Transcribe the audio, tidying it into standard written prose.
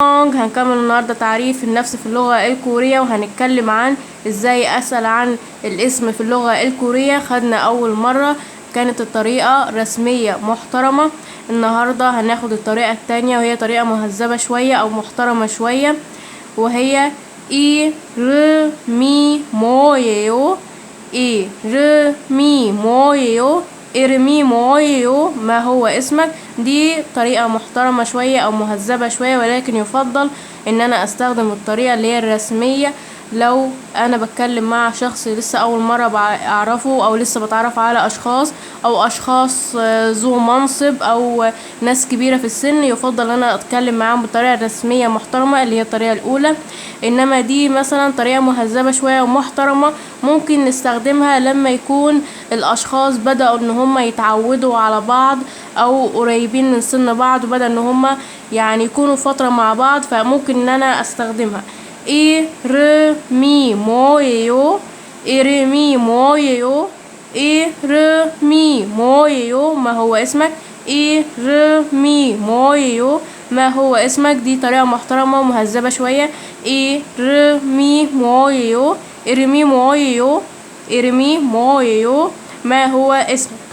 هنكمل النهاردة تعريف النفس في اللغة الكورية، وهنتكلم عن ازاي اسأل عن الاسم في اللغة الكورية. خدنا اول مرة كانت الطريقة رسمية محترمة. النهاردة هناخد الطريقة التانية وهي طريقة مهذبة شوية او محترمة شوية، وهي اي ر مي مويو. اي ر مي مويو، ارمي مويو، ما هو اسمك. دي طريقة محترمة شوية او مهذبة شوية، ولكن يفضل ان انا استخدم الطريقة اللي هي الرسمية لو انا بتكلم مع شخص لسه اول مرة اعرفه، او لسه بتعرف على اشخاص ذو منصب او ناس كبيرة في السن. يفضل ان انا اتكلم معاهم بالطريقة الرسمية محترمة اللي هي الطريقة الاولى. انما دي مثلا طريقة مهذبة شوية ومحترمة ممكن نستخدمها لما يكون الاشخاص بدأوا ان هم يتعودوا على بعض او قريبين من سن بعض، وبدأ ان هم يعني يكونوا فترة مع بعض، فممكن ان انا استخدمها. اي ر مي مويو، ارمي مويو، اي ر مي مويو، ما هو اسمك. اي ر مي مويو، ما هو اسمك. دي طريقة محترمة ومهذبة شوية. اي ر مي مويو، ارمي مويو، ارمي مويو، ما هو اسمك.